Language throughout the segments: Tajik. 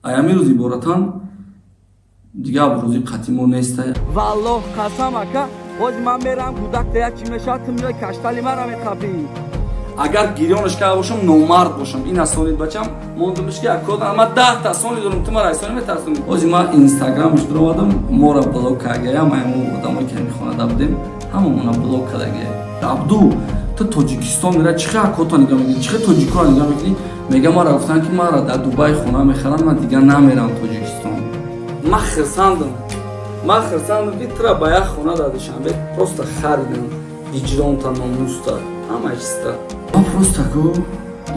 Аями рӯзи иборатан дига рӯзи қатимо неста. Валлоҳ қасам ака, ҳоҷ ман мерам гудакта як чӣ мешавад, ту меои каштали мара мехабӣ. Агар гирёнаш карда бошам, номард бошам, ин асонид бачам, мондумш ки акода ама 10 та асони дорам, ту мара асони метарсонӣ. Ҳоҷи ман инстаграмш дуромадам, мора блок кардагиям, айму одамое ки мехонада будем, ҳамамона блок кардагия. Абду, ту Тоҷикистон мера чихе акота нигоҳ мекунӣ, чихе тоҷикоро нигоҳ мекунӣ? Мега мара гуфтан ки мара дар Дубай хона мехарам, ман дига намерам Тоҷикистон. Ман хирсандам ки тура ба як хона дар Душанбе просто харидам, виҷдонта номуста, ҳамаи чиста. Ман просто ку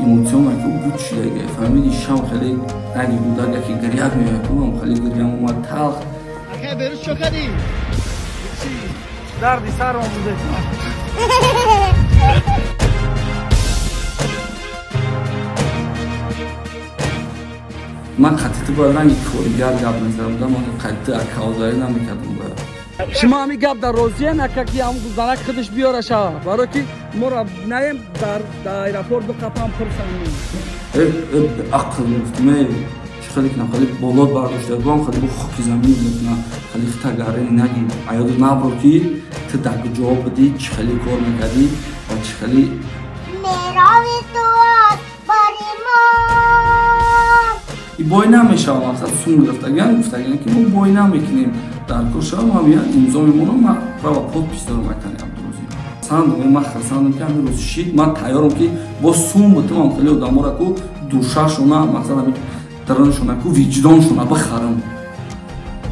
эмоцион ку буд шидага, фаҳмиди шам хеле наги будага ки гиряк меояд, ман хеле гирям омад талх. Ака берӯз чо кардӣ? Чӣ? Дарди сар омӯза. Ман қатити ба ранги коригар гап мезанам, ман қатити акаозарӣ намекардам ба. Шумо ҳамин гап дар розиян ака ки ҳамун занак худаш биёра шава, барои ки моро наем дар аэропорт биқапам пурсам. ақл мефтиме чӣ хеле кунам, хеле болот бардоштагам, хеле бо хоки замин мекунам, хеле хитагарини наги аяду набро ки ту дар куҷо будӣ, чӣ хеле кор мекардӣ ва чӣ хеле мерови ту аст бари ман. И бой намешавам, мақсад сум гирифтаган гуфтаган ки мо бой намекунем. Дар кор шавам, ҳам як имзо мемонам, ман права подпис дорам айтани Абдурозӣ. Сандам, ман хирсандам ки ҳамин рӯз шид, ман тайёрам ки бо сум бутамам хеле одамора ку душашона, мақсад ҳамин драншона ку виҷдоншона бихарам.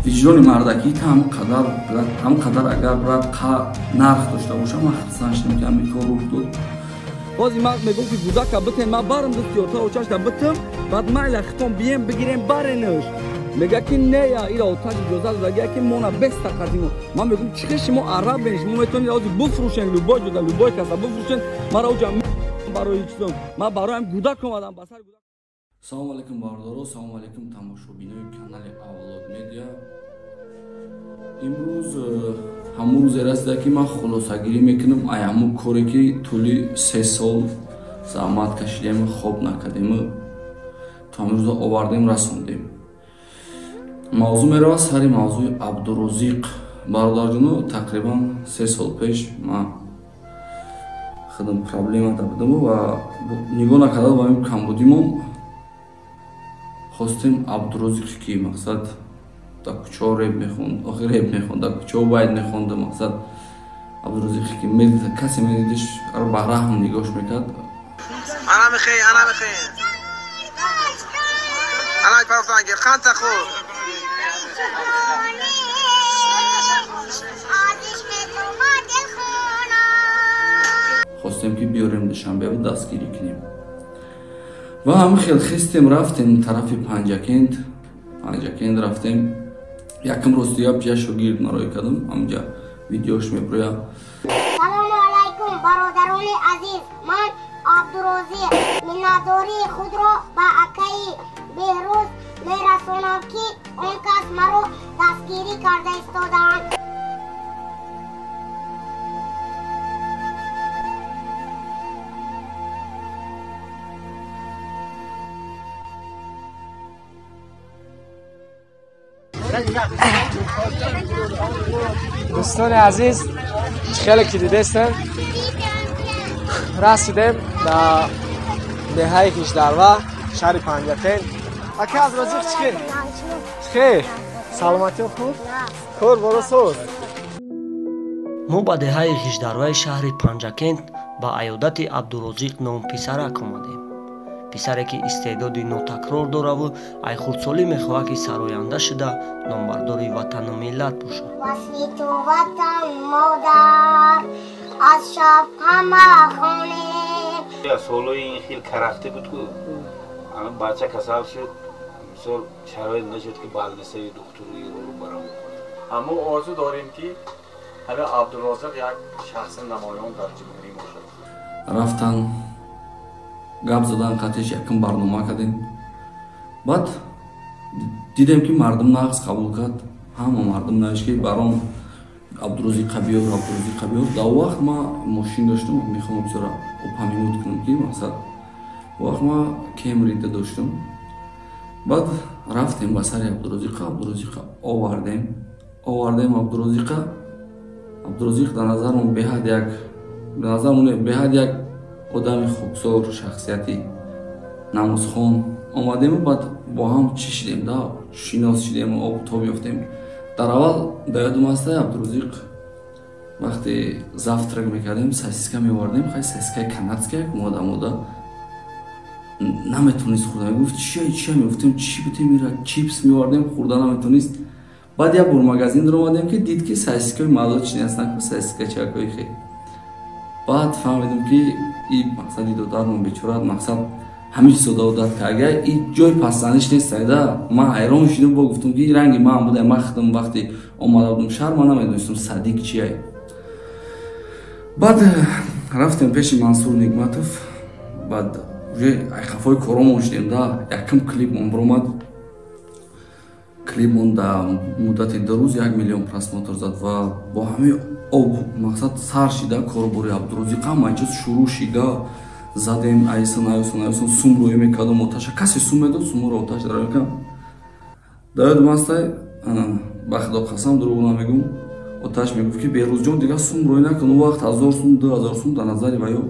Виҷдони мардакита ҳам қадар агар брат нарх дошта бошам, ман хирсанд шидам ки ҳамин кор рух дод. Ҳозир ман мегӯм ки гудака битем, ман барам дустёрта очашда битем, баъд майла хитом бием бигирем баренаш. Мега ки нея ира оташ иҷоза додагия ки мона 20 та қадимо. Ман мегӯм чихе шумо арабен, шумо метавонед ҳозир буфрӯшен любой ҷода, любой каса буфрӯшен, мара оҷа барои чизом. Ман бароям гудак омадам ба сар гудак. Салому алайкум бардоро, салому алайкум тамошобинои канали Авлод Медиа. Имрӯз ҳамун рӯзе расида ки ман хулосагирӣ мекунам ай ҳамун коре ки тӯли 3 сол заҳмат кашидем, хоб накардем, то ҳамин рӯза овардем, расондем. мавзӯъ меравад сари мавзӯи Абдурозиқ. Бародарҷоно, тақрибан 3 сол пеш ман худам проблемата будам ва нигоҳ накарда ба ин камбудимон хостем Абдурозиқ ки мақсад дар кӯчаҳо реп мехонд, охир реп мехонд, дар кӯчаҳо байт мехонд, мақсад Абдурозиқ ки касе медидиш ба раҳм нигоҳш мекард. Ana mikhey, ana mikhey. Ana pafangir, khanta khub. Хостем ки биёрем Душанбе ва дастгирӣ кунем. Ва ҳам хелхистем рафтем тарафи Панҷакент рафтем. Якм рӯз дига пиша шогирд нароӣ кардам, ҳамҷа видеош меброя. Салому алайкум бародарони азиз, ман Абдурозиқ миннатдории худро ба акаи Беҳрӯз мерасонам ки он кас маро дастгирӣ карда истодаанд. دوستان عزیز خیلی که دیدستن رسیدیم به دهه 18 شهر پنجاکند. اکی از رازیق چی؟ خیر سلامتی و خوب؟ کور برو سود. ما به دهه 18 شهر پنجاکند با عیادت عبدالرازیق نام پسرک آمدیم. پسره که استعدادی ناتکرار داره و ای خردسالی میخواه که سراینده شده نامبرداری وطن و ملت باشه. وصلی تو وطن مادر از شب همه خانه. سالوی این خیلی کرخته بود که بچه کسال شد، مثال شرایط نشد که بالدسته دکتری رو برام کنه. اما آرزو داریم که همه عبدالرازق یک شخص نمایان در جمهوری باشه. رفتن гап задан қатеш якм барнома кардем. Баъд дидем ки мардум нағз қабул кард. Ҳама мардум навишт ки баром Абдурозиқ биёр. Дар вақт ма мошин доштам, мехоҳам бисёра упаминут кунам ки мақсад вақт ма Кемрида доштам. Баъд рафтем ба сари Абдурозиқа овардем Абдурозиқ дар назармон беҳад як одами хубсор, шахсияти намозхон омадему. Баъд бо ҳам чӣ шидем да шинос шидему, обтоб ёфтем. Дар аввал да ёдам аст Абдурозиқ вақте завтрак мекардем, сосиска мевардем, хай сосискаи канадская мода наметонист хӯрда. Мегуфт чия мегуфтем чӣ бутем ира чипс мевардем, хӯрда наметонист. Баъд як бор магазин омадем ки дид ки сосискаи маълуд шинаст наку сосиска чакои хе. Баъд фаҳмидем ки и мақсади додармон бечора мақсад ҳамин сода одат ки агар и ҷои пасзаниш нестае да. Ман ҳайрон шидам, бо гуфтам ки ранги ман буда. Ман худам вақте омада будам шаҳр, ман намедонистам садиқ чияй. Баъд рафтем пеши Мансур Нигматов. Баъд уже айқафои коромон шидем да. Якам клипмон биромад. Клипмон дар муддати 2 рӯз 1 миллион просмотр зад ва бо ҳамин мақсад сар шида коробори Абдурозиқ ҳама чиз шурӯъ шида задем айсон сум рӯӣ мекардам оташа. Касе сум медод, сумро оташ дар мекардам. Дар ёдам аст ба худо қасам дурӯғ намегӯм. Оташ мегуфт ки Беҳрӯзҷон дигар сум рӯӣ накун. Он вақт 1000 сум 2000 сум дар назари ва ё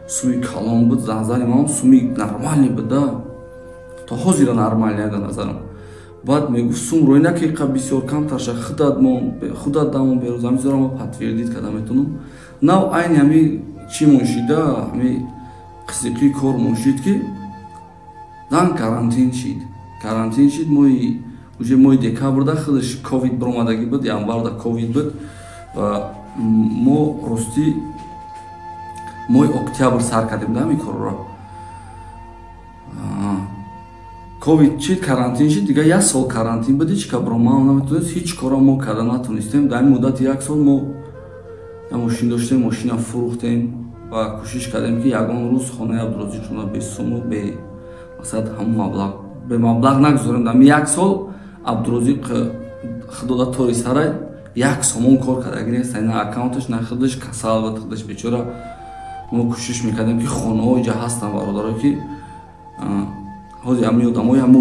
суми калон буд, дар назари ман суми нормални буд да. То ҳозира нормални дар назарам. Баъд мегуфт сум рӯӣ накӣ қа бисёр камтарша худат дамон Беҳрӯз ҳамизора патвирдид карда метавонам. Нав айни ҳами чимон шида ҳами қисиқи кормон шид ки дан карантин шид моҳи декабрда худаш ковид биромадагӣ буд, январда ковид буд ва мо рости моҳи октябр сар кардем да ҳамин корро. ковид чид карантин шид дигар 1 сол карантин буд. ҳеч ка бироман наметавонист, ҳеч кора мо карда натонистем. Дар ин муддати 1 сол мо машин доштем, машина фурӯхтем ва кӯшиш кардем ки ягон рӯз хонаи Абдурозиқро бесуму мақсад ҳамон маблағ нагузорем. Дар 1 сол Абдурозиқ худода тори сарай 1 сомон кор кардаги нест. На аккаунташ, на худаш касал буд, худаш бечора. Мо кӯшиш мекардем ки хонаҳои ҷа ҳастан бародаро ки ҳозир ҳамин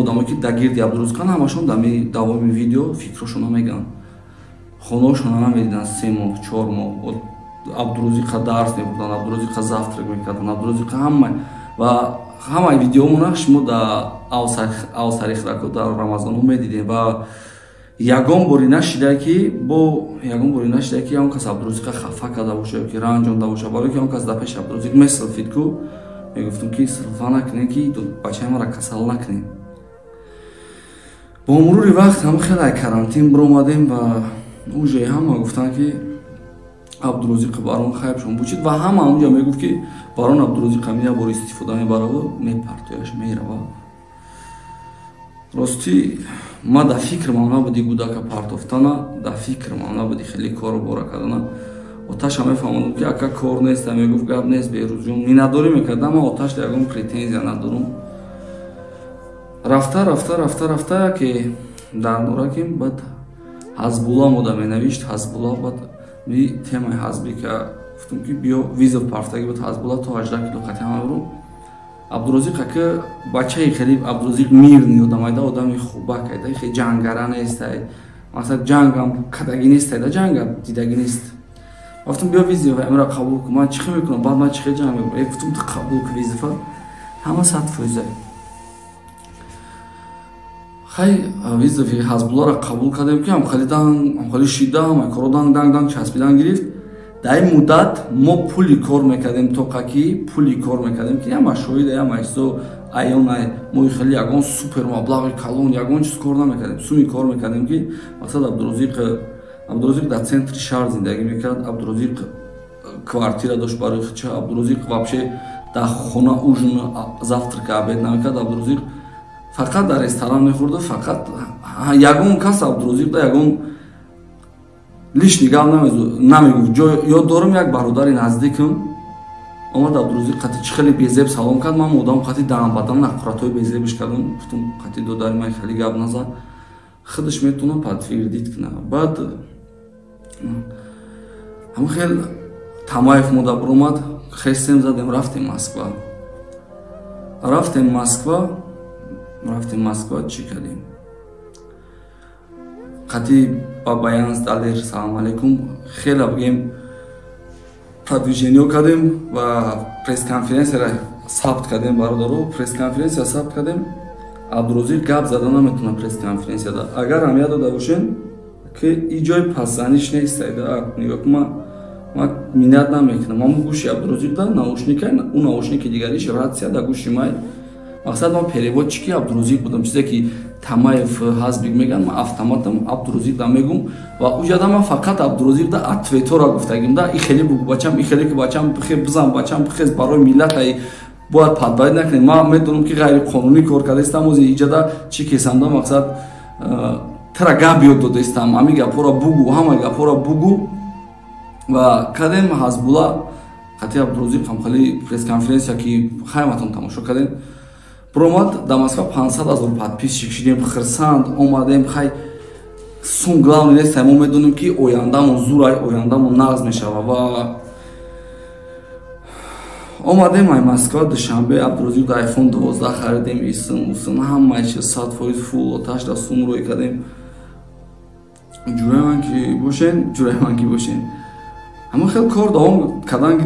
одамое ки дар гирди Абдурозиқан ҳамашон дар давоми видео фикрошона мегӯянд. Хонаҳошона намедидан 3 моҳ 4 моҳ. Абдурозиқа дарс мебурдан, Абдурозиқа завтрак мекардан, Абдурозиқа ҳамаи видеомона шумо дар Авсарихрако дар Рамазонҳо медидем ва ягон бори нашидае ки ягон кас Абдурозиқа хафа карда боша ё ки ранҷонда боша. Барои ки он кас дар пеши Абдурозиқ месилфид ку мегуфтам ки силфа накунем ки бачаи мара касал накунем. Бо мурури вақт ҳама хеле карантин биромадем ва уже ҳама гуфтанд ки Абдурозиқ барон хайбшон бучид ва ҳама онҷа мегуфт ки барон Абдурозиқ ҳамин бор истифода мебараву мепартояш мерава. Рости ма дар фикрам набуди гудака партофтана, дар фикрам набуди хеле кору бора кардана. Оташа мефаҳмадам ки ака кор нест, мегуфт гап нест Беҳрӯзҷон минатдорӣ мекардам. Ма оташ ягон претензия надорам. Рафта ки дар нораким баъд Ҳазбулла мода менавишт. Ҳазбулла баъд темаи ҳазбӣ ка гуфтам ки биё виза пафтагӣ буд. Ҳазбулла то 18 кило қати ҳама биром. Абдурозиқ ака бачаи хеле Абдурозиқ мирни одамайда, одами хубак айда, хеле ҷангара нестай. Масалан ҷангам кадаги нестай да, ҷангам дидагӣ нест. Гуфтам биё визифа амра қабул кун. Ман чӣ мекунам? Баъд ман чӣ ҷанг мекунам? Гуфтам ту қабул кун визифа. Ҳама 100%. хай визави Ҳазбулларо қабул кардем ки ҳамхали шида ҳамаи коро данг часпидан гирифт. Дар ин муддат мо пули кор мекардем тоқаки пули кор мекардем ки яма шоҳида яма ҳисо аёнай мо хеле ягон супер маблағи калон ягон чиз кор намекардем. Суми кор мекардем ки масалан Абдурозиқ дар центри шаҳр зиндагӣ мекард. Абдурозиқ квартира дошт барои худша. Абдурозиқ вообще дар хона ужин завтрака обед намекард. Абдурозиқ фақат дар ресторан мехӯрда. Фақат ягон кас Абдурозиқ да ягон лишни гап намегуфт. ёд дорам як бародари наздикам омад Абдурозиқ қати чӣ хеле безеб салом кард. Ман одам қати даам бадан нақуратҳои безебиш кардам. гуфтам қати додари ман хеле гап назад, худаш метавона патвирдид куна. Баъд ҳама хел Тамаев мода биромад. Хестем задем рафтем Москва. Чӣ кардем? қати ба баян здалер салом алейкум хела бигем продвижение кардем ва пресс-конференсияро сабт кардем бародаро пресс-конференсия сабт кардем абдурозиқ гап зада наметавонад пресс-конференсияда агар ҳам яд дода бошед ки ин ҷои пасзаниш нестайда нигоҳ кун ман минат намекунам ман гӯши абдурозиқ да наушника у наушники дигариш рация да гӯши май мақсад ман переводчики абдурозиқ будам чизе ки Тамаев ҳазбик меган ман автоматам абдурозиқ да мегум ва уҷада ман фақат абдурозиқ да ответора гуфтагим да и хеле бугу бачам и хеле ки бачам бихе бизан бачам бихез барои миллат ай бояд падбайд накунем ман медонам ки ғайриқонунӣ кор кардаистам ози иҷада чӣ кесам да мақсад тара гап ёд додаистам ҳами гапҳоро бугу ҳама гапҳоро бугу ва кардем ҳазбулла қати абдурозиқ ҳамхали пресс-конференсия ки хайматон тамошо кардем биромад дар Москва 500 000 подписчик шидем хирсанд омадем хай сум главный нестем мо медонем ки ояндамон зурай ояндамон нағз мешава ва омадем ай Москва душанбе абдурозиқ да iPhone 12 харидем исм усын ҳамаи чиз 100% фул оташ да сум рӯй кардем ҷурайман ки бошен ҳама хел кор давом кардан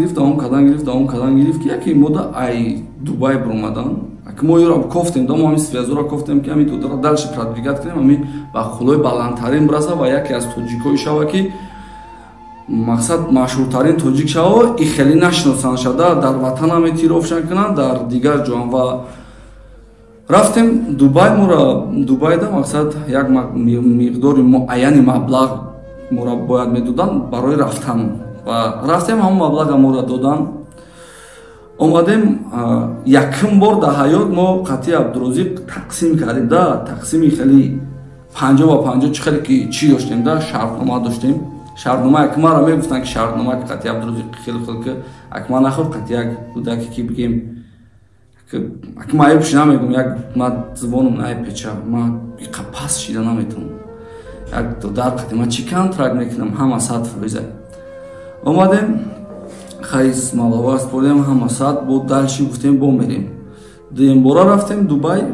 гирифт ки яке мода ай Дубай биромадан мо ёро кофтем да мо ҳамин связора кофтем ки ҳамин дудара дальше продвигат кунем ҳамин ба хулои баландтарин бираса ва яке аз тоҷикҳои шава ки мақсад машҳуртарин тоҷик шава и хеле нашиносанд шуда дар ватан ҳаме тирофшан кунанд дар дигар ҷоам ва рафтем Дубай да мақсад як миқдори муайяни маблағ моро бояд медоданд барои рафтан ва рафтем ҳамон маблаға моро доданд омадем якм бор дар ҳаёт мо қати абдурозиқ тақсим кардем да тақсими хеле 50-50 чӣ хеле ки чӣ доштем да шартнома доштем шартнома акмара мегуфтанд ки шартнома ки қати абдурозиқ хеле ки акма нахӯр қати як кӯдаке ки бигем акма айбши намегум як ма зубонам наипеча ма пас шида наметавонам як додар қати ма чӣ контракт мекунам ҳама 100%. Омадем хайс малова спордем ҳама саат бо дальши гуфтем бо мерем дуюм бора рафтем Дубай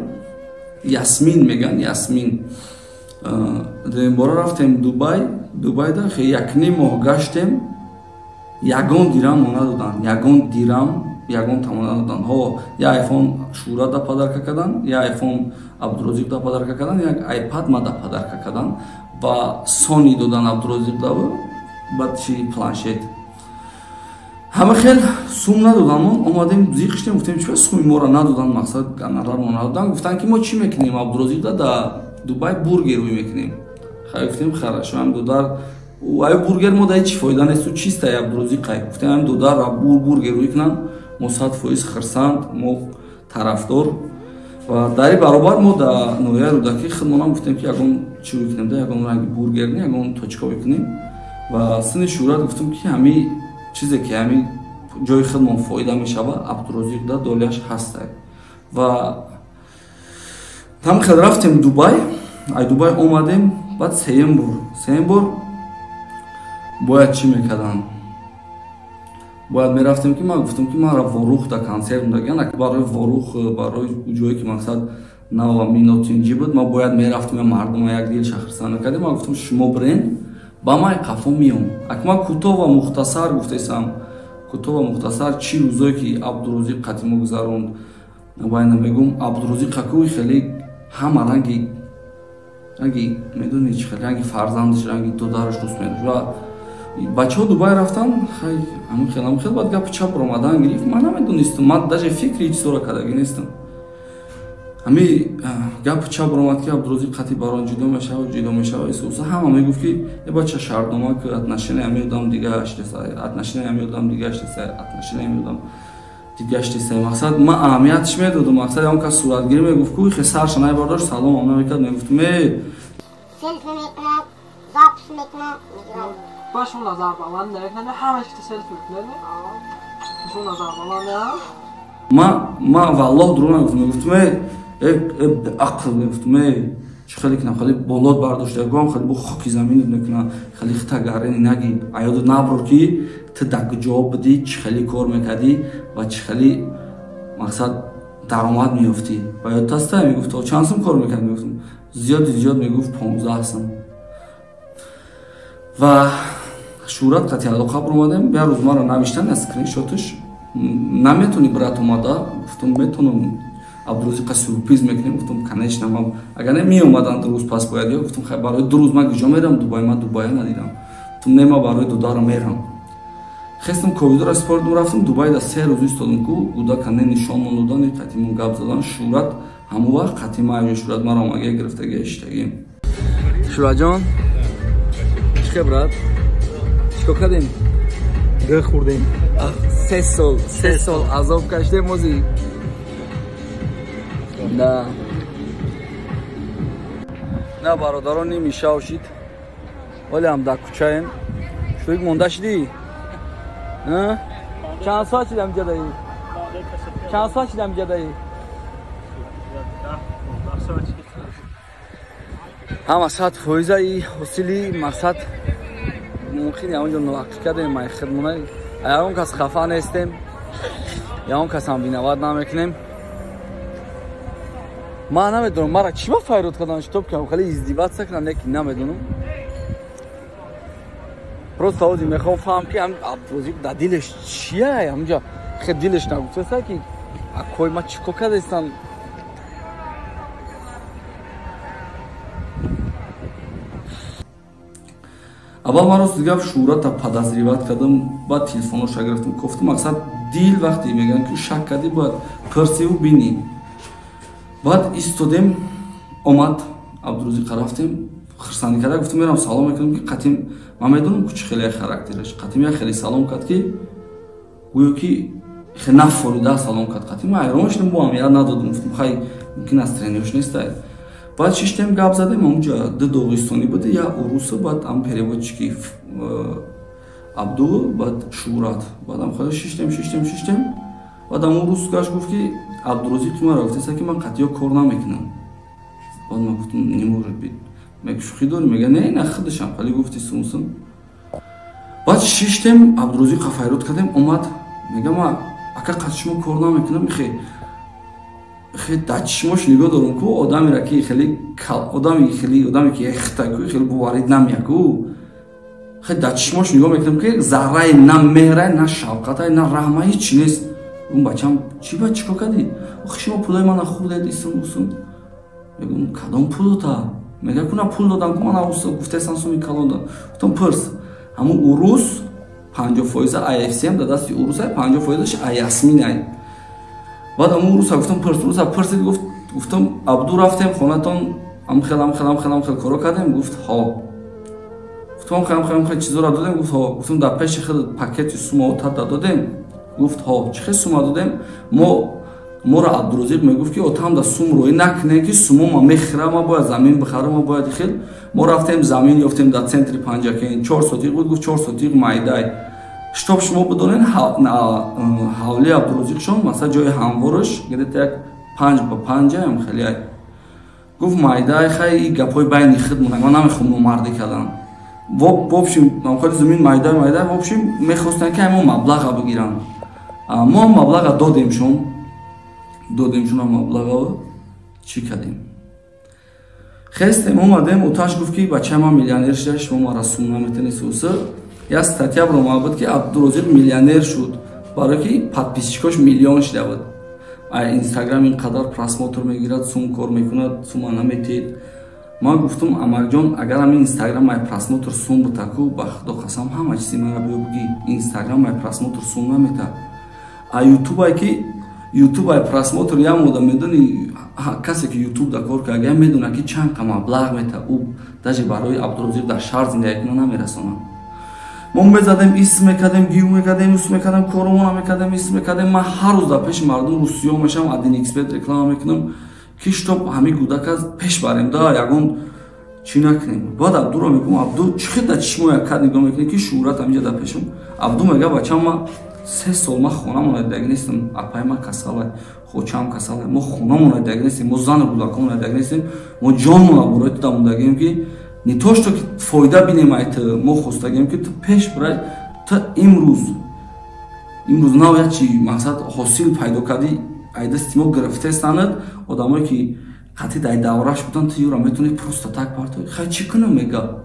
Ясмин меган Ясмин дуюм бора рафтем Дубай да хе якним моҳ гаштем ягон дирам надоданд ягон тамон надоданд ҳо я iPhone шура да падарка кардан я iPhone абдурозиқ да падарка кардан як iPad ма да падарка кардан ва Sony додан абдурозиқ да баъд чи планшет ҳама хел сум надодан мо омадем зиқ шидем гуфтем чӣ суми моро надодан мақсад гонорармо надодан гуфтанд ки мо чӣ мекунем абдурозиқ да дар Дубай бургер рӯй мекунем хай гуфтем хорошо ҳам додар ай бургер мо дай чӣ фоида несту чистай абдурозиқ ай гуфтем ҳам додар бургер рӯй кунанд мо 100% хирсанд мо тарафдор ва дар ин баробар мо дар ноҳияи рӯдакӣ худмонам гуфтем ки ягон чӣ бикунем да ягон ранги бургер не ягон точка бикунем ва сини шӯрат гуфтем ки ҳами чизе ки ҳамин ҷои худмон фоида мешава абдурозиқ да долияш ҳастай ва ҳам хел рафтем Дубай омадем баъд сеюм бор бояд чӣ мекардам бояд мерафтем ки ман гуфтам ки манро ворух да консерт мудаган барои ворух барои ҷое ки мақсад нава минотинҷӣ буд ман бояд мерафтам я мардума як дил шахрсан мекардем ман гуфтам шумо бирен ба май қафо миём акма кӯтоҳ ва мухтасар гуфтаистам кӯтоҳ ва мухтасар чӣ рӯзое ки абдурозиқ қати мо гузаронд байна мегум абдурозиқ қакӯи хеле ҳама ранги медонӣ чӣ хеле ранги фарзандаш ранги додараш дӯст медошт ва бачаҳо Дубай рафтанд хай ҳамин хел баъд гапи чап омадан гирифт ман намедонистам ман даже фикри ҳеҷ чизоро кардаги нестам ҳами гапи чап омад ки абдурозиқ қати барон ҷудо мешава исуса ҳама мегуфт ки е бача шартнома ки отношения ҳами одам дига гаштеса мақсад ман аҳамиятш медодам мақсад он кас суратгирӣ мегуфт ки хе сарша набардошт салом ам намекард мегуфтм селфи мекунам запис мекунам башон назар баланд намекунам ҳамаш ки селфи мекунам башон назар баланд ма валлоҳ дурӯғ нагуфтам мегуфтм ақл мегуфтм чӣ хеле кунам хеле болот бардошта гуам хеле бо хоки заминат мекунам хеле хитагарени наги аёду наброр ки ту дар куҷо будӣ чӣ хеле кор мекардӣ ва чӣ хеле мақсад даромад меёфтӣ ва ёдтаста мегуфт чанд сум кор мекард мегуфтам зиёд мегуфт 15 сум ва шуҳрат қатъи алоқа бромадем я рӯз маро навиштан аз скриншотиш наметуни брат омада гуфтум метунам абдурозиқа сюрприз мекунем гуфтум конечно ман агар не меомадан ду рӯз пас бояд ё гуфтум хай барои ду рӯз ман куҷо мерам дубай ман дубая надидам гуфтум не ман барои дудара мерам хестам ковидора спордум рафтам дубай да 3 рӯз истодам ку гудака не нишон монудан не қатъи гап задан шуҳрат ҳамон вақт қатъи ман шуҳрат маро омаге гирифтаги иштагим шуҳратҷон чиқе брат чико кардем гӯ хӯрдем 3 сол азоб каштем мози на бародарон немиша ошид вале ҳам дар кӯчаем шӯик монда шидӣ чанд соат шидам ҷадаӣ чанд соат шидам ҷадаӣ ҳама саат фоизаи ҳосили мақсад мумкин ягон ҷо нувақӣ кардем май хидмона ягон кас хафа нестем ягон касам бинават намекунем ман намедонам мара чӣ ба файрод кардан штоб кардам хеле издиват сакнам неки намедонам просто ози мехоҳам фаҳм ки абдурозиқ дар дилеш чия ҳамҷа хе дилеш нагуфтеса ки акои ма чико кардестан аввал ман рост дигав шуҳрата подозриват кардам баъд телефоноша гирифтам гуфтам мақсад дил вақте мегӯям ки шак кардӣ бояд пурсиву бинӣ баъд истодем омад абдурозиқа рафтем хирсандӣ карда гуфтам мерам салом мекунам ки қатъи ман медонам ки чӣ хеле характераш қатъи як хеле салом кард ки гӯё ки хе нафорида салом кард қатъи ман айрон шудам бо ҳам яд надодам гуфтам хай мумкин аст тренёш нестай баъд шиштем гап задем онҷа ду доғистони буд я уруса баъд ам переводчики абду баъд шуҳрат баъд ам хеле шиштем баъд ам урус гашт гуфт ки абдурозиқ маро гуфтеса ки ман қатъиё кор намекунам баъд ман гуфтам неморад бит мега шӯхӣ дорӣ мега не худашам хеле гуфти сумсум баъд шиштем абдурозиқа файрод кардем омад мега ма ака қатъи шумо кор намекунам хе дар чишмош нигоҳ дорам ку одамеро ки хеле одаме ки яхтаку хеле буварид намеяку хе дар чишмош нигоҳ мекунам ки зарраи на меҳрай на шафқатай на раҳма ҳеҷ нест гум бачам чӣ ба чико кардӣ охи шумо пулои мана хӯрдед исум мегум кадом пулота мега куна пул додам ку мана гуфтесан суми калонда гуфтам пурс ҳамун урус 50% IFCM дар дасти урусай 50%аш Ясминай баъд ҳамун уруса гуфтам уруса пурсид гуфтам абду рафтем хонатон хел коро кардем гуфт ҳо гуфтам хел чизора додем гуфт ҳо гуфтам дар пеши хел пакети сума отата додем гуфт ҳо чӣ хел сума додем моро абдурозиқ мегуфт ки отам да сум роӣ накунем ки сумо ма мехӯрам ма бояд замин бихарам ма бояд хел мо рафтем замин ёфтем дар центри Панҷакен 4 сотиқ буд гуфт 4 сотиқ майдай штоб шумо бидонед ҳавли абдурозиқшон масалан ҷои ҳамвораш гирета як 5 ҳам хеле гуфт майдай хай гапҳои байни худ монай ман намехоҳам номардӣ кардан вобшим намхоли замин майдай вобшим мехостанд ки мо маблаға бигиранд мо маблаға додемшон маблаға чӣ кардем хестем омадем уташ гуфт ки бачаи ман миллионер шуда шумо мара сум наметонистуса як статья бромад буд ки абдурозиқ миллионер шуд барое ки подписчикош миллион шуда буд инстаграм инқадар просмотр мегирад сум кор мекунад сума наметед ман гуфтам амакҷон агар ҳамин инстаграм май просмотр сум бутаку ба худо қасам ҳама чизи мара биёбги инстаграм май просмотр сум намета а ютубай ки ютубай просмотр ямода медони касе ки ютуб да кор кард я медона ки чанд ка маблағ мета ӯ даже барои абдурозиқ дар шаҳр зиндагӣ кунад намерасонад мо мезадем исм мекардем гиюв мекардем ус мекардем коромона мекардем исм мекардем ман ҳар рӯз дар пеши мардум русиё мешам адин экспет реклама мекунам ки штоб ҳамин гудака пеш барем да ягон чӣ накунем баъд абдуро мегӯм абду чӣ хел дар чишмо якад нигоҳ мекунем ки шуҳрат ҳаминҷа дар пешам абду мега бачам ма 3 сол ма хона монадагӣ нестам апай ма касалай хочам касалай мо хона монадагӣ нестем мо зану гулако монадагӣ нестем мо ҷонмона борои ту дамондагием ки не то что ки фоида бинем айта мо хостагием ки ту пеш бурай ту имрӯз навояд чи мақсад ҳосил пайдо кардӣ айдасти мо гирифтестанад одамое ки қатъи дай давраш будан ту юра метони просто так партои хай чӣ кунам мега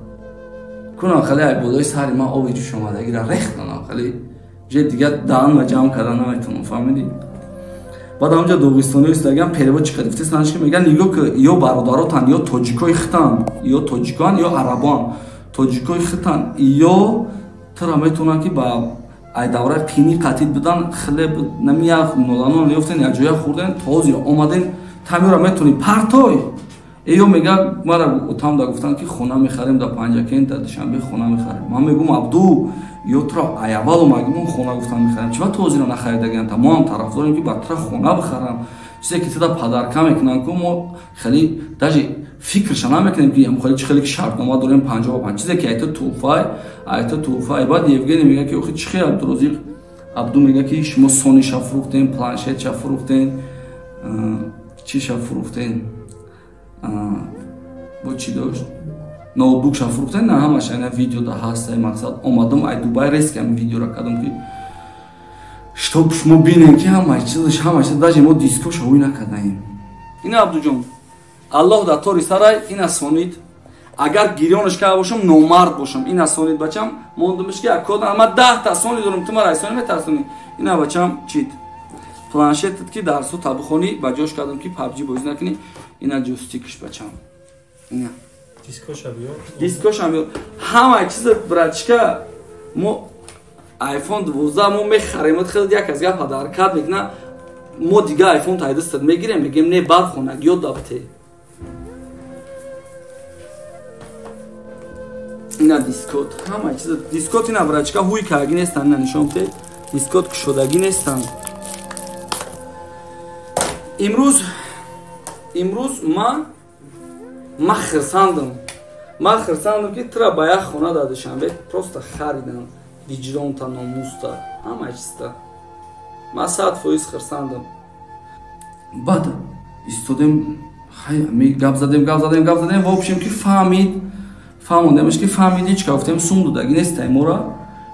کنم خالی ای بودای سری من آبی جوش آمده گیره ریخت کنم خالی جای دیگه دهن و جمع کردن نمیتونم فهمیدی. بعد اونجا دوغستانی است دیگه پیرو چی گرفته سنش که میگن نگاه که یا برادراتن یا تاجیکای ختن یا تاجیکان یا عربان تاجیکای ختن یا ترا میتونن که با ای دوره قینی قطید بدن خیلی نمیاد نولانو نیفتن یا جای خوردن تازی اومدن تعمیر میتونی پرتای ایو میگه مرا اتام دا گفتن که خونه میخریم دا پنجکین تا دوشنبه خونه میخریم من میگم عبدو یا ترا ایوالو میگم خونه گفتن میخریم چرا توزی رو نخریدگن تا ما هم طرفداریم که بعد خونه بخرم چیزی که تا پدرکم میکنن که ما خیلی داجی فکرش نمیکنیم که هم خیلی خیلی شرطنامه داریم 55 چیزی که ایت توفای بعد یوگنی میگه که چی خیلی عبدالرزاق عبدو میگه که شما سونی فروختین پلنشت فروختین چی فروختین با چی داشت نوتبوک فروختن نه همش اینا ویدیو دا هست مقصد اومدم ای دبی ریس کردم ویدیو را کردم که شتاب شما ببینید که همش چیزش داجی ما دیسکو شوی نکردیم اینا عبدو جون الله دا طوری سرای این اسونید اگر گیریانش که باشم نومرد باشم این اسونید بچم موندمش که کد اما 10 تا اسونی دارم تو مرا اسونی میترسونی اینا بچم چیت پلنشت که درسو تابخونی با جوش کردم که پابجی بازی نکنی اینا جوستیکش بچم اینا دیسکو شامل همه چیز برچکه ما آیفون 12 ما میخریم خیلی یک از گپ در کد میکنه ما دیگه آیفون تا دست میگیریم میگیم نه برخونه یا دابته اینا دیسکوت همه چیز دیسکوت اینا برچکه هوی کاگی نیستن نشون بده دیسکوت شدگی نیستن امروز من خرساندم که ترا با یک خونه دادشم بید پروستا خریدم ویجدان تا ناموس تا همه چیستا من 100% خرساندم بعد استودم گپ زدیم و обшем که فهموندمش که فهمیدی چی گفتم سوم دادگی نیستای مورا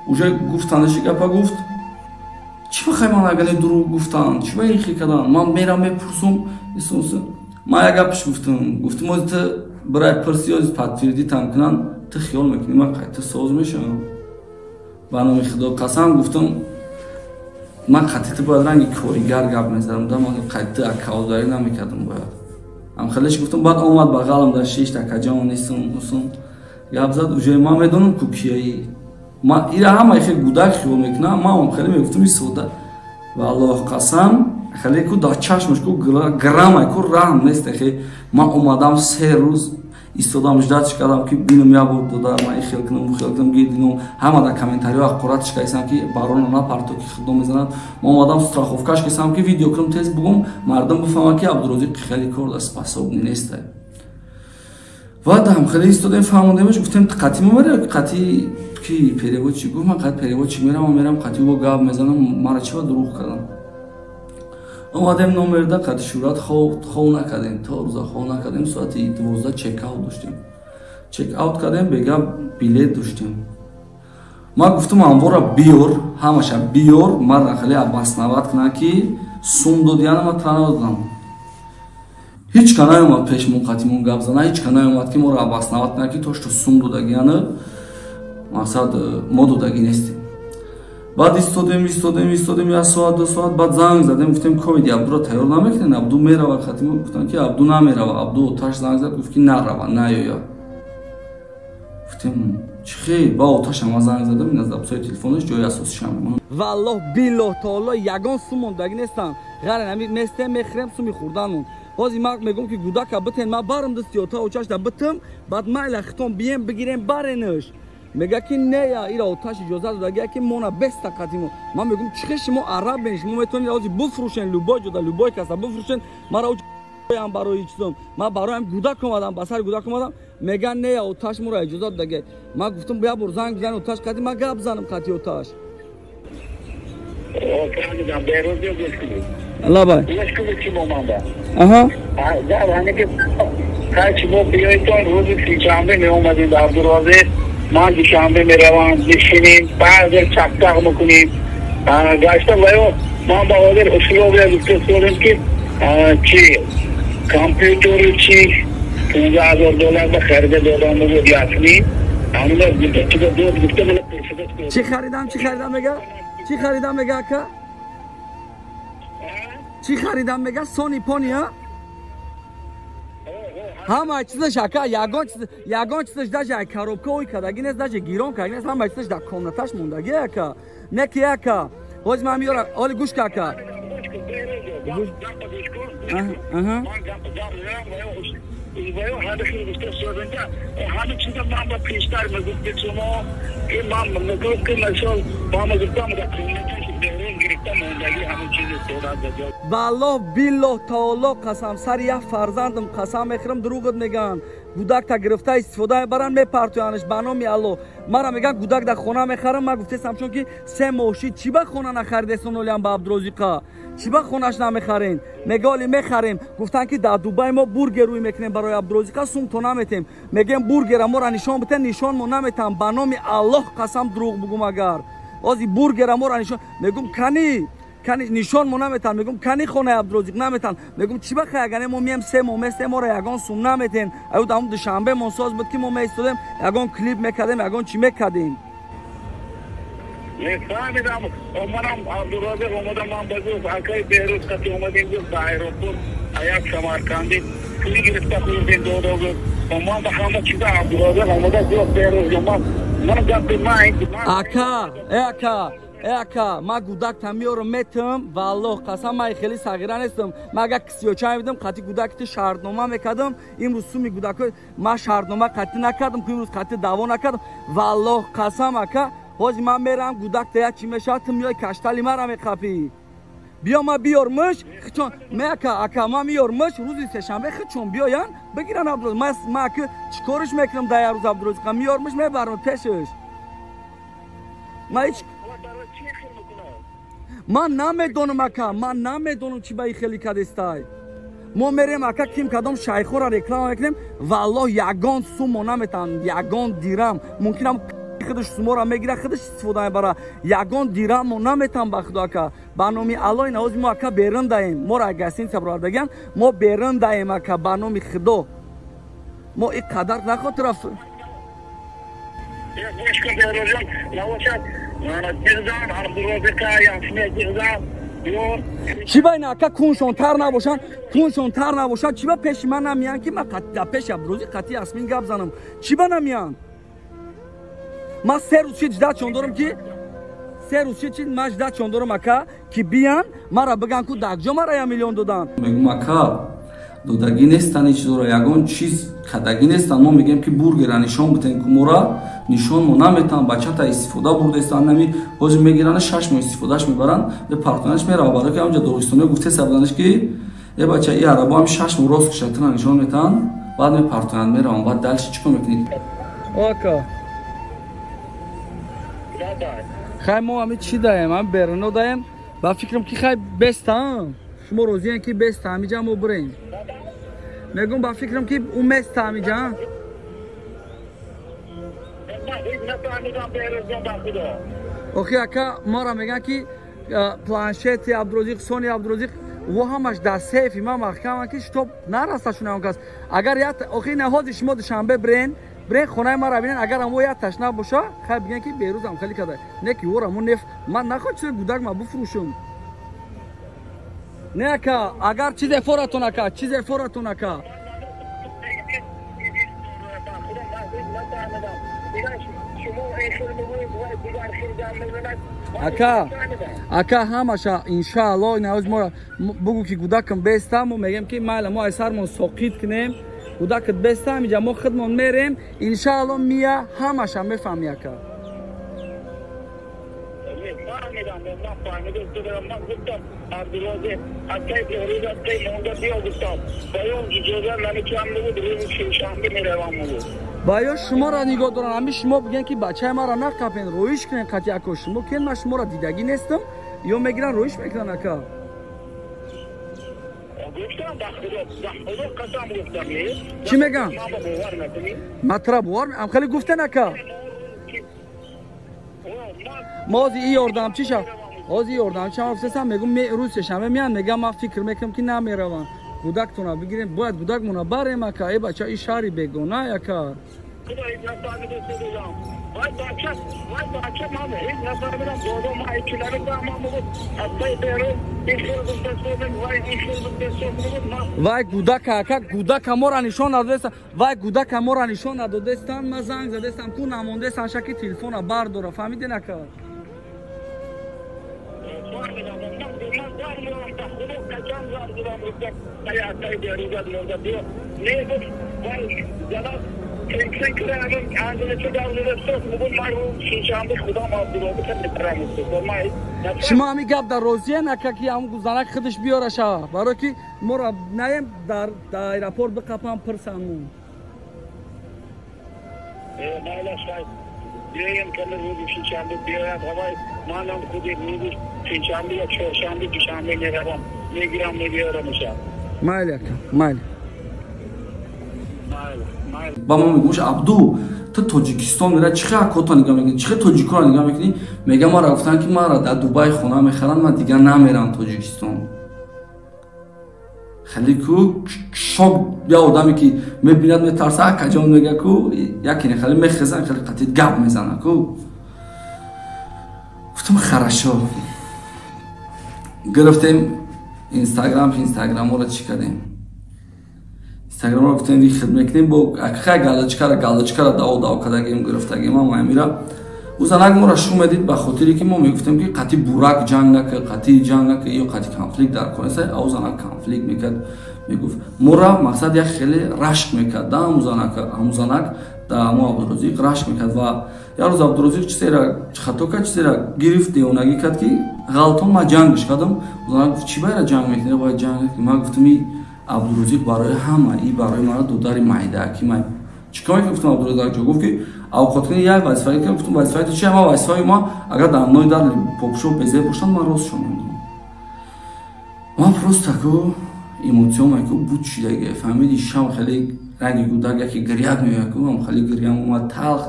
уже گفتنش گپا گفت چی بخوای من اگر دروغ گفتن چی به این خی کردن من میرم میپرسم من یک گپش گفتم تو برای پرسیاز پاتوردی تام کنن تو خیال میکنی من قطع ساز میشم بانو خدا قسم گفتم من قطعی باید رنگی کاریگر گپ میزدم من قطع اکاوداری نمیکردم باید هم خیلیش گفتم بعد اومد بغلم در 6 تا کجا نیستم گپ زد اوجه ما میدونم کو کیایی ما ایرا همه خیلی گودک خیال میکنم ما هم خیلی میگفتم این سوده و الله قسم خیلی کو دا چشمش کو گرامه کو رحم نیست خیلی ما اومدم 3 روز ایستادم جداتش کردم که بینم یا بود دادم من خیلی کنم گیدینم همه در کامنتاری ها قراتش کردم که بارون نپرتو که خودم میزنن ما اومدم استراخوفکاش کردم که ویدیو کنم تیز بگم مردم بفهمن که عبدالرزاق خیلی کار دست پاسابونی نیست و هم خیلی ایستادم فهموندمش گفتم قطعی میبره قطعی کی پیرو چی گفت من قطع پیرو چی میرم قطعی با گاب میزنم مرا چرا دروغ کردم اومدم نمرده قطع شورت خو نکردیم تا روزا خو نکردیم ساعت 12 چک اوت داشتیم چک اوت کردیم بگم بلیط داشتیم ما گفتم انوارا بیور همش بیور مرا خیلی بسنوات کنه که سوم دادیان ما تنها دادم هیچ کنای اومد پیش منقطیمون گپ زنه هیچ کنای اومد که ما را بسنوات کنه که توش تو سوم دادگیانه مقصد ما دادگی نیستیم بعد ایستادیم یک ساعت 2 ساعت بعد زنگ زدیم گفتیم کوید عبدو را تیار نمیکنین عبدو میره و خطیمون گفتن که عبدو نمیره و عبدو تاش زنگ زد گفت که نه یا گفتیم چی با آتش هم زنگ زدم این از ابزار تلفنش جای اساس شام والله بالله تعالی یگان سوم داگی نیستم غیر نمی مسته میخرم سومی خوردن بازی ما میگم که گوداکا بتن ما بارم دستی تا اوچاش دا بتم بعد ما لختم بیام بگیرم بارنش میگه که نه یا ایرا آتش اجازه داده که مونا 20 قدیمو من میگم چه شما عرب بنش ما میتونید ازی بفروشن لوبای جدا لوبای کسا بفروشن ما را هم برای چیزم ما برای هم گوداک اومدم بسر گوداک اومدم میگن نه یا آتش ما را اجازه داده ما گفتم بیا بر زنگ بزن آتش قدیم ما گپ زنم قطعی آتش الله بای آها کاش ما بیایید روز سیچانبه می اومدیم در عبدالرزاق ما دوشنبه میرویم بشینیم بعد چک میکنیم گشته باید ما با حاضر اسلوب دیسکس کردیم که چی کامپیوتر چی $15,000 به خرید دادم بود یاسمی چی خریدم میگه؟ چی خریدم میگه اکا؟ چی خریدم میگه؟ سونی پونی ها؟ همه چیزش اکا یگان چیزش داشت کاروبکا اوی کدگی نیست داشت گیرون کدگی نیست همه چیزش در کامنتش موندگی اکا نکی اکا حاج من میارم آلی گوش که اکا همه چیز من با پیشتر مگفت شما که من مگفت که مثال با ما گفتم در کامنتش دورون گرفتم موندگی همه چیز دورت بجا بالله بالله تعالی قسم سر یک فرزندم قسم میخورم دروغت میگن گودک تا گرفته استفاده برن میپرتوانش بنامی الله مرا میگن گودک در خونه میخرم من گفتم چون که 3 ماهی چی به خونه نخریدستون ولیم با عبدالرزاق چی به خونش نمیخرین میگالی میخریم گفتن که در دبی ما بورگر روی میکنیم برای عبدالرزاق سوم تو نمیتیم میگیم بورگر ما را نشان بده نشان ما نمیتم بنامی الله قسم دروغ بگم اگر ازی بورگر ما را نشان میگم کنی نشان ما نمیتن میگم کنی خونه عبدالرزاق نمیتن میگم چی بخیر اگر ما میم 3 ماه را یگان سوم نمیتین ایو دام دوشنبه منساز بود که ما میستادیم یگان کلیپ میکردیم یگان چی میکردیم نفهمیدم منم عبدالرزاق اومدم من بگو اکای بیروز که اومدیم گفت در ایروپور یک سمرقندی پولی گرفته خوردیم دو گفت من به همه چیزا عبدالرزاق اومده گفت بیروز من گفت اکا ما گودک تمیارو میتم والله قسم من خیلی صغیره نیستم ما اگه 34 میدم قطعی گودک تو شرطنامه میکردم امروز سومی گودک ما شرطنامه قطعی نکردم که امروز قطعی دعوا نکردم والله قسم اکا حاج من میرم گودک تا چی میشه تو میای کشتالی مرا میخپی بیا ما بیارمش چون اکا ما میارمش روزی سه‌شنبه چون بیاین بگیرن عبدالرزاق ما که چیکارش میکنم در روز عبدالرزاق میارمش میبرم پیشش ما هیچ من نمیدونم اکا من نمیدونم چی به خیلی کدستای ما میریم اکا کیم کدام شیخو را رکلام میکنیم والله یگان سوم نمیتن یگان دیرم ممکنم خودش سوم را میگیره خودش استفاده برای یگان دیرم ما نمیتن به خدا اکا بنامی الله نواز ما اکا بیرون دایم ما را اگسین صبر بگن ما بیرون دایم اکا بنامی خدا ما این قدر نخواد طرف چی باید اکا کنشون تر نباشن چی با پیش من نمیان که من قطعی پیش عبدالرزاق قطعی اسمین گپ زنم چی با نمیان من 3 روز جدا چون دارم که 3 روز من جدا چون دارم اکا که بیان مرا بگن که دکجا مرا 1 میلیون دادن میگم اکا دودگی نیستن هیچ دورا یگان چیز کدگی نیستن ما میگیم که بورگر نشان بتین که مورا نشان ما نمیتن بچه تا استفاده برده استان نمی حاجی میگیرن 6 ماه استفادهش میبرن به پارتنرش میره برای که اونجا داغستانی گفته سبلانش که یه بچه این عربا هم 6 ماه راست کشتن نشان میتن بعد می پارتنر میره اون بعد دلش چیکار میکنید اوکا خیلی ما همین چی دایم من برنو دایم با فکرم که خیلی بستم شما روزی که بست همیجا ما بریم میگم با فکرم که اون مست همیجا اوکی اکا ما را میگن که پلانشت عبدالرزاق سونی عبدالرزاق و همش در سیفی ما محکم که شتاب نرسته شونه اون کس اگر یا اوکی نهاد شما دوشنبه برین خونه ما را ببینن اگر هم یا تشنه باشه خیلی بگن که بیروز هم خیلی کده نه که ورمون نف من نخواد چه گودک ما بفروشم نه اکا اگر چیز فورتون اکا اکا همش انشاءالله نواز ما بگو که گودکم بیستم و میگم که مال ما سرمون ساقید کنیم گودکت بیستم اینجا ما خودمون میریم انشاءالله میا همش میفهمی اکا باید شما را نگاه دارن همی شما بگن که بچه ما را نقفین رویش کنین قطعی اکا شما که من شما را دیدگی نیستم یا میگیرن رویش میکنن اکا چی میگن؟ مطرب وار هم خیلی گفته نکا مازی ای اردم چی شد؟ مازی اردم چی هم افتستم میگم روز شنبه میان میگم من فکر میکنم که نمیروان گودک تونا بگیریم باید گودک مونا بریم اکا ای بچه ای شهری بگونه اکا خدا هیچ نفهمیده صدام وای بچه من هیچ نفهمیدم دادم ما هیچی نمیدم ما بود اصلا بیرون این خیلی بستردیم وای این خیلی بستردیم وای گودک ما را نشان ندادستم وای گودک ما را نشان ندادستم من زنگ زدستم کو نمونده سنشکی تلفن برداره فهمیده نکرد شما همی گپ در روزیه نکه که همون گوزنک خودش بیاره شوه برای که ما را نیم در ایرپورت بقپم پرسنمون بیایم که روزی شنبه بیاید هوای مانم خودی روزی شنبه یا چهارشنبه دوشنبه میروم میگیرم میبیارم میشم مایل مایل با ما میگوش عبدو تو تاجیکستان میره چقدر کوتا نگاه میکنی چقدر تاجیکا نگاه میکنی میگه ما را گفتن که ما را در دبی خونه میخرن من دیگه نمیرم تاجیکستان خیلی کو شوک بیا آدمی که میبیند میترسه کجا میگه کو یکی خیلی میخزن خیلی قطعی گپ میزنه کو گفتم خراشو گرفتیم اینستاگرام رو چی کردیم اینستاگرام رو گفتیم خدمت کنیم با خیلی گالچکا را داو کردیم گرفتگیم ما میره او زنگ ما را شروع میدید به خاطری که ما میگفتیم که قطعی بورک جنگ نکه قطعی جنگ نکه یا قطعی کانفلیکت در کنه سه او زنگ کانفلیکت میکرد میگفت ما را مقصد یک خیلی رشک میکرد در همون زنگ در همون عبدالرزیق رشک میکرد و یه روز عبدالرزیق چیزی را خطا کرد چیزی را گرفت دیونگی کرد که غلطان ما جنگش کردم او زنگ گفت چی باید جنگ میکنه باید جنگ کنی ما گفتم عبدالرزیق برای همه ای برای ما دودار معده کی من چیکار گفتم عبدالرزاق جو گفت که اوقات کنی یک وظیفه که گفتم وظیفه تو چیه ما وظیفه ما اگر دامنوی در پاپشو بزه باشن ما راست شون ما просто тако емоцион ко буд шидаге фаҳмиди шам хеле ранги гудак яке гиряк меяку ам хеле гирям омад талх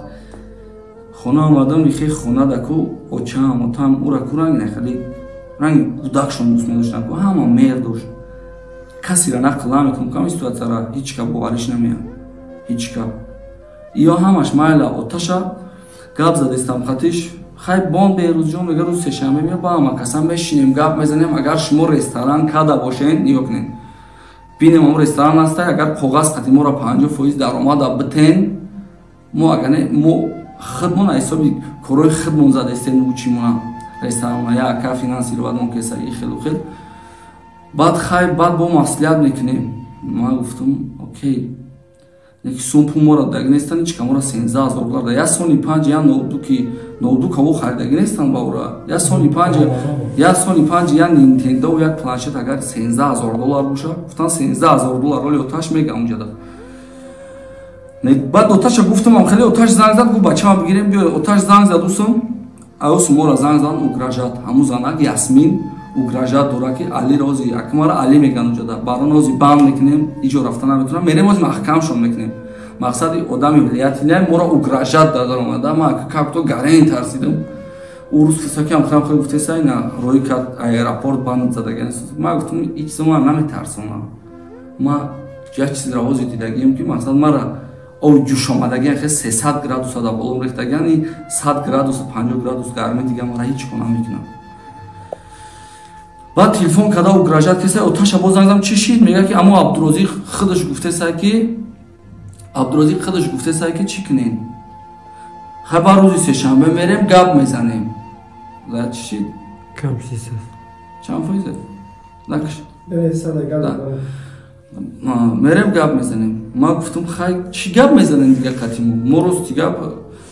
хона омадам ихе хона дако очам отам ура куранг не хеле ранги гудак шон дӯст медоштам ко ҳама мер дошт касира нақл намекунам ко ҳамин ситуатсияро ҳеҷ ка бовариш намеям ҳеҷ ка ё ҳамаш майла оташа гап задистам хатиш хай бон берӯзҷон мега рӯз сешанбе мея ба ҳама касан мешинем гап мезанем агар шумо ресторан када бошен нигоҳ кунед бинем ам ресторан аста агар коғаз қати моро 50% даромада битен мо агаре мо худмон ҳисоби корои худмон задестем учимона ресторана я ака финансировадмон кеса ихелу хел баъд хай баъд бо маслиҳат мекунем ма гуфтам окей неки сумпу моро дагнестан чика моро $13000 да я сони 5 я ноутбук аво харидагнестан ба ура я сони 5 я Nintendo як планшет агар $13000 боша гуфтан $13000 роли оташ мега унҷада баъд оташа гуфтам ам хеле оташ занг зад гуфт бачама бигирем биё оташ занг зад усам аёс моро занг зад угражат ҳамун занак ясмин угражат дора ки али рози акмара али меган унҷада баро нози банд мекунем иҷо рафта наметунам мерем ози маҳкамшон мекунем мақсади одами вилояти не моро угражат дадар омада ма както гарен тарсидам у рӯз кисакам хам хел гуфтесай на рои кат аэропорт банд задаген ма гуфтам ин чиза ма наметарсонам ма як чизро ози дидагем ки мақсад мара ой ҷӯш омадаген хе 300 градус ада болом рехтаген 100 градус 50 градус гарми дига мара ҳеҷ кона мекунам баъд телефон када угражат кесай оташа бо занг зам чӣ шид мега ки амо Абдурозиқ худаш гуфтесай ки чӣ кунем хабар рӯзи сешанбе мерем гап мезанем за чӣ шид кам 300 чанд фоизе накш мерем гап мезанем ма гуфтам хай чӣ гап мезанем дига қатимо мо рӯз дига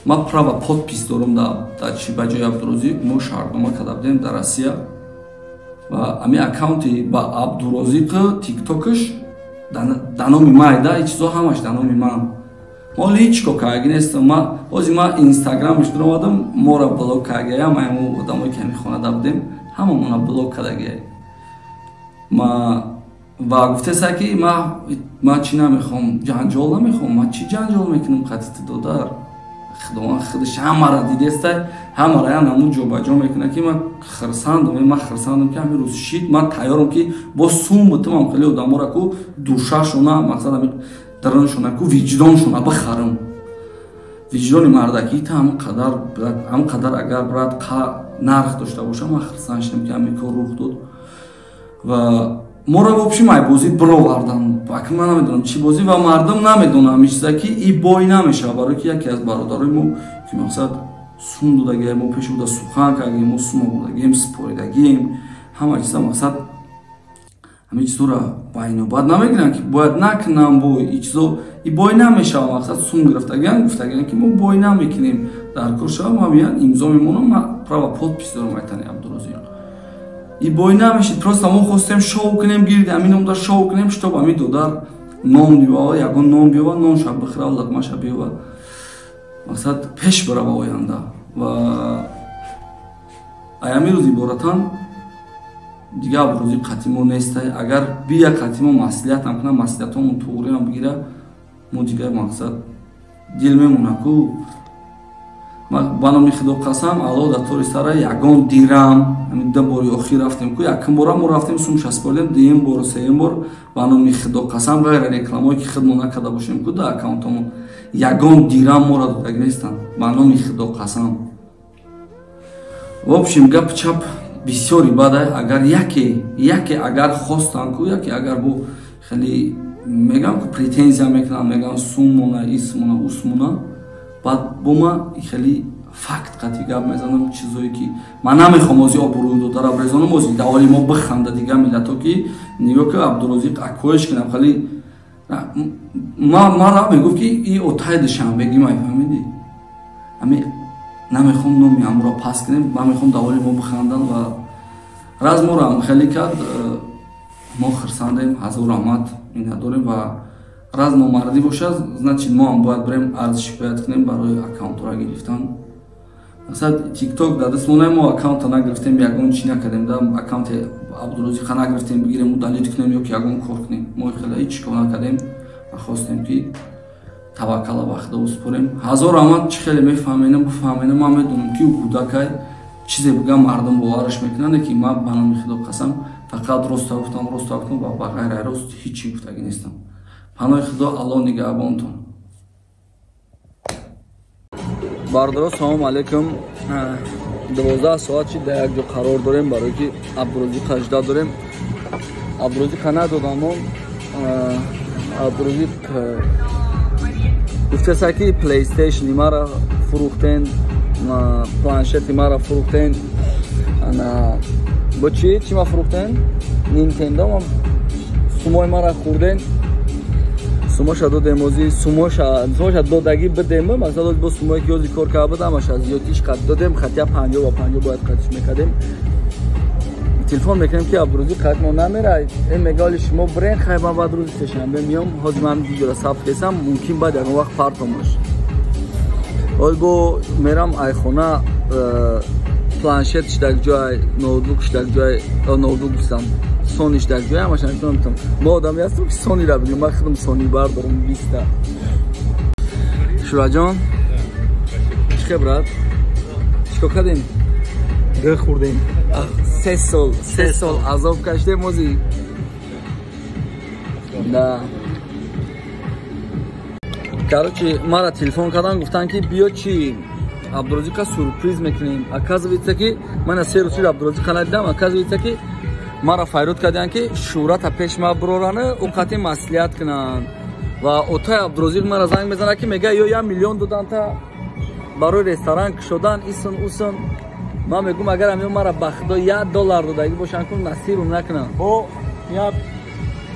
ма права подпис дорам дар чӣ ба ҷои Абдурозиқ мо шаҳрнома када будем дар Россия ва ами аккаунти ба Абдурозиқ тиктокаш да номи майда и чизо ҳамаш да номи ман моли ҳеҷ ко каги нестам ма ози ма инстаграмаш дуромадам мора блок кагияям айму одамое ки ҳами хонада будем ҳамамона блок кадагия ма ва гуфтесай ки ма чӣ намехоҳам ҷанҷол намехоҳам ма чӣ ҷанҷол мекунам қатити додар худованд худаш ҳамара дидестай ҳамара ян ҳамун ҷобаҷо мекуна ки ма хирсандам ки ҳамин рӯз шид ма тайёрам ки бо сум битамам хеле одамора ку душашона мақсад ҳами дароншона ку виҷдоншона бихарам виҷдони мардакита ҳам қадар агар брат нарх дошта бошам ахирсан шидам ки ҳамин кор рух дод ва моро вообще майбозӣ бировардан акн ман намедонам чӣ бозӣ ва мардум намедонам ҳамин чиза ки и бой намешава барои ки яке аз бародарои мо ки мақсад сум додагием мо пеш буда сухан кардагем мо сума бурдагием споридагием ҳама чиза мақсад ҳамин чизора байнобат намегирам ки бояд накунам бой и чизо и бой намешава мақсад сум гуфтагиам ки мо бой намекунем дар кор шавам ҳамин имзо мемонам ма права подпис дорам айтани Абдурозиқ и бой намешид просто мо хостем шоу кунем гирди ҳамин номда шоу кунем штоб ҳамин додар ном дивава ягон ном биёва нонша бихӯрав лақмаша биёва мақсад пеш барава оянда ва аями рӯз иборатан дигар Абдурозиқ қатимо нестай агар бия қатимо маслиҳатам кунам маслиҳатамон туғриам бигира мо дигар мақсад дил мемона ку ба номи Худо қасам Аллоҳ дар тори сара ягон дирам ҳамин бори охир рафтем ку якум бора мо рафтем сум шаспордем дуюм бору сеюм бор ба номи Худо қасам ғайра рекламое ки хидмо накарда бошем ку дар аккаунтамон ягон дирам моро додаги нестанд ба номи Худо қасам в общем гап чап бисёри бадай агар яке агар хостан ку яке агар бо хеле мегам ку претензия мекунам мегам суммона исмона усмона баъд бо ма хеле факт қатъи гап мезанам чизое ки ман намехом ози обрӯи додара резонам ози даволи мо биханда дигар миллато ки нигоҳ ки Абдурозиқ акоиш кинам хеле мара мегуфт ки и отаи душанбеги майфаҳмиди ҳамин намехом номи ҳамро пас кунем ман мехом даволи мо бихандан ва раз морам хеле кард мо хирсандем ҳазор раҳмат миннатдорем ва раз номардӣ бошад значит мо ҳам бояд бирем арзи шикоят кунем барои аккаунтора гирифтан масалан тикток дар дастмона мо аккаунта нагирифтем ягон чӣ накардем да аккаунти Абдурозиқа нагирифтем бигирем далит кунем ё ки ягон кор кунем мо хеле ҳеҷ кор накардем ва хостем ки таваккала ба Худо успорем ҳазор раҳмат чӣ хеле мефаҳменам буфаҳменам ман медонам ки ӯ кӯдакай чизе бигам мардум бовараш мекунанд ки ман ба номи Худо қасам фақат роста гуфтам ва ба ғайри рост ҳичи гуфтагӣ нестам паноҳи Худо Аллоҳ нигаҳбонтон бародаро салому алайкум 12 соат чи дар як ҷо қарор дорем барое ки Абдурозиқа ажда дорем Абдурозиқа надодамон Абдурозиқ гуфтаста ки плейстейшни мара фурӯхтен планшети мара фурӯхтен бо чи ма фурӯхтен Nintendo сумои мара хӯрден сумоша додем ози сумоша додагӣ бидем масалан бо сумое ки ози кор карда будам аша зиёдиш қад додем хатя 50 ба 50 бояд қадиш мекардем телефон мекунем ки Абдурозиқ қатмо намера мегали шумо бирен хайба баъд рӯзи сешанбе миём ҳозир ман видеора сабт кесам мумкин баъд ягон вақт партом баш ҳол бо мерам айхона планшетиш дар ҷой ноутбукиш дар ҷой ноутбук бистам сониш дар ҷой ҳамаша метавонам мо одаме ҳастам ки сонира бигирем ман худам сони бардорам 20 шураҷон чиқе брат чикор кардем гӯ хӯрдем 3 сол азоб кашидем ози да короче мара телефон кардан гуфтанд ки биё чи Абдурозиқа сюрприз мекунем оказывается ки ман аз 3 рӯз шуд Абдурозиқа надидам оказывается ки мара файруд карданд ки шӯҳрата пеш ма бирораны уқати маслиҳат кунанд ва отаи Абдурозиқ мара занг мезанад ки мега ё 1 миллион доданта барои ресторан кушодан исын усын ман мегӯм агар ҳамё мара ба Худо $1 додагӣ бошанд ку насибам накунанд о як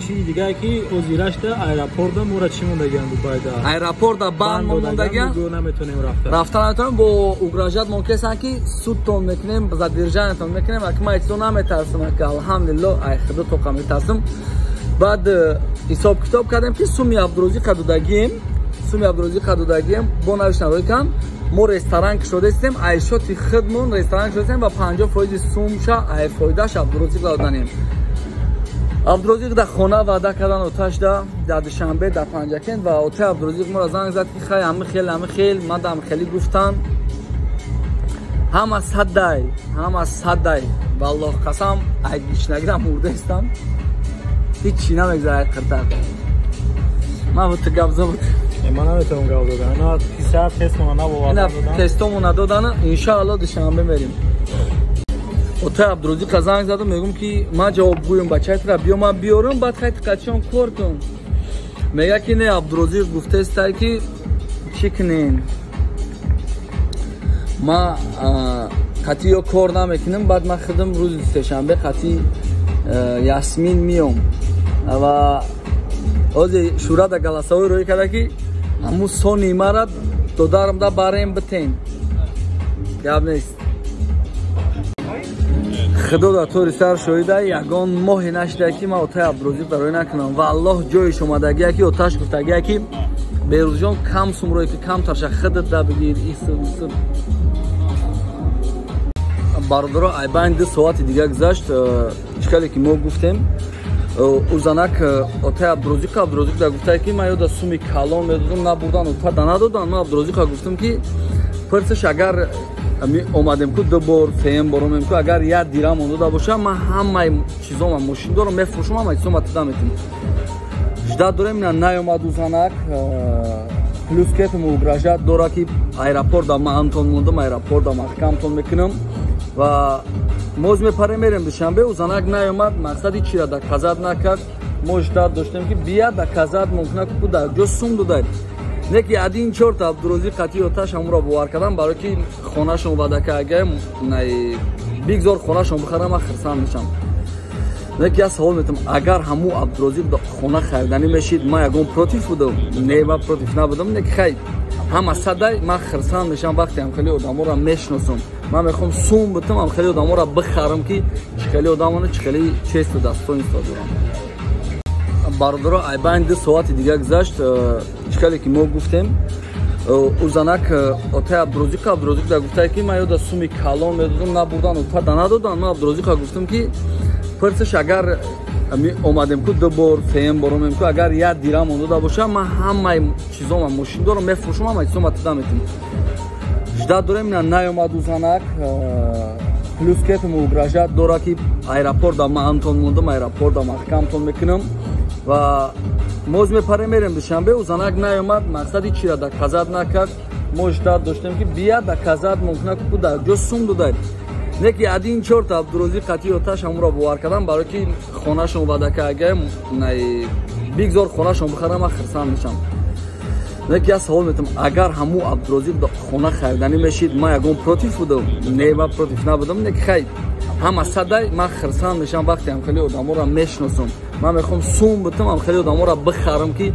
чизи дигар ки ози рашта аэропорта мора чӣ мондагиам дубайда аэропорта банд мондагиам наметонем рафтан наметонем бо угрожат монкесан ки судтон мекунем задержаниятон мекунем акма ҳечто наметарсам ки алҳамдулиллоҳ ай Худо тоқа метарсам баъд ҳисоб китоб кардем ки суми Абдурозиқа додагием бо навиштам рӯйкам мо ресторан кушодастем айшоти худмон ресторан кушодастем ва 50% сумша ай фоидааш Абдурозиқ доданем Абдурозиқ дар хона ваъда кардан оташ дар душанбе дар Панҷакент ва отаи Абдурозиқ моро занг зад ки хай ҳами хел ман дам хели гуфтан ҳама саддай валлоҳ қасам ай гишнагирам мурдаистам ҳичи намегзарад қиртар ман буту гап забуд من نمیتونم گاو دادن اینا پیسر تست مون نبود اینا تستمون ندادن ان شاء الله دوشنبه میریم اوتا عبدالرزاق زنگ زدم میگم که ما جوابگویم بچه‌ت را بیا ما بیارم بعد خیلی قچون کار کن میگه که نه عبدالرزاق گفته است که چی کنین ما قطعی کار نمیکنم بعد من خودم روز سه‌شنبه قطعی یاسمین میام و از شورا در گلاسوی روی کرده که همون سونی مرا دادارم دا برایم بتین گاب نیست خدا دا طوری سر شویده یگان ماهی نشده که ما اوتای عبدالرزاق در روی نکنم و الله جایش اومده که اوتاش گفته که بیروز جان کم سمروی که کم ترشه خودت دا بگیر ایسر برادرها ایبان 2 ساعت دیگه گذشت اشکالی که ما گفتیم اوزانک اوتای عبدالرزاق دا گفته که ما یاد سومی کلان میدادم نبودن اوتا دا ندادن ما عبدالرزاق گفتم که پرسش اگر اومدیم که 2 بار 3 بار اومدیم که اگر 1 دیرم مونده باشه ما همه چیزا من ماشین دارم میفروشم همه چیزا متدا میتونم جدا داریم نه اومد اوزانک پلوس که موگراجات داره که ایرپورت دا ما انتون موندم ایرپورت دا محکم تون میکنم و موز میپره میریم دوشنبه اوزانک نیومد مقصدی چی را در کازاد نکرد مجدد داشتیم که بیاد در کازاد ممکنه که در جو سوم دادیم نکی ادین چورت عبدالرزاق قطعی اوتاش همون را بوار کردم برای که خونهشون اومده که اگه بیگذار خونهشون بخرم من خرسان میشم نکی از سوال میتونم اگر همون عبدالرزاق خونه خریدنی میشید ما یکم پروتیف بودم نه با پروتیف نبودم نکی خیر همه صدای من خرسان میشم وقتی هم خیلی آدما را میشناسم من میخوام سوم بتم هم خیلی آدما را بخرم که خیلی آدمانه خیلی چیز تو دستون استادم برادرها ایبان 2 ساعت دیگه گذشت اشکالی که ما گفتیم اوزانک اوتای عبدالرزاق دا گفته که ما یاد سومی کلان میدادم نبودن اوتا دا ندادن ما عبدالرزاق گفتم که پرسش اگر اومدیم که 2 بار 3 بار اومدیم که اگر 1 دیرم مونده باشه ما همه چیزا من ماشین دارم میفروشم همه چیزا متدا میتونم جدا داریم نه اومد اوزانک پلوس که موگراجات داره که ایرپورت دا ما انتون موندم ایرپورت دا محکم تون میکنم و موز میپره میریم دوشنبه اوزانک نیومد مقصدی چی را در کازاد نکرد مجدد داشتیم که بیاد در کازاد ممکنه که در جو سوم دادیم نکی ادین چورت عبدالرزاق قطعی اوتاش همون را بوار کردم برای که خونهشون اومده که اگه بیگذار خونهشون بخرم من خرسان میشم نکی از سوال میتونم اگر همون عبدالرزاق خونه خریدنی میشید ما یکم پروتیف بودم نه با پروتیف نبودم نکی خیر همه صدای من خرسان میشم وقتی هم خیلی آدما را میشناسم من میخوام سوم بتم هم خیلی آدما را بخرم که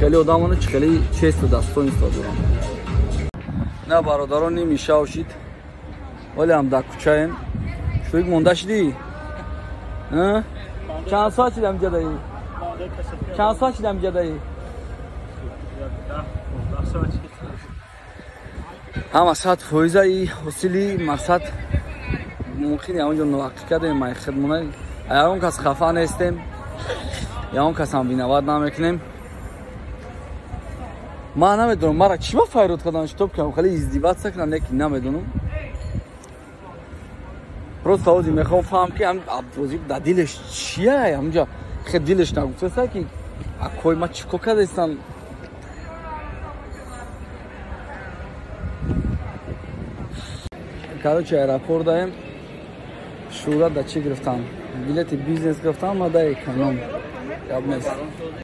خیلی آدمانه خیلی چیز تو دستون استادم نه برادران نمیشاوشید ولی هم در کوچه این شویگ مونده شدی؟ چند سال شدیم جدایی؟ چند سال شدیم جدایی؟ هم مقصد فویزه ای حسیلی مقصد ممکنی همونجا نوقت کرده مای خدمونه اگر اون کس خفا نیستیم یا اون کس هم بینواد نمیکنیم ما نمیدونم مرا چی با فایرود کردن شتوب کنم خیلی ازدیوات سکنم نکی نمیدونم پروست آوزی میخوام فهم که هم عبدالرزاق در دیلش چیه همونجا خیلی دیلش نگفته است که اکوی ما چیکو کرده استن کارو ایرپورت دایم شورا دا چی گرفتم بلیت بیزنس گرفتم ما دا اکانوم یاب نیست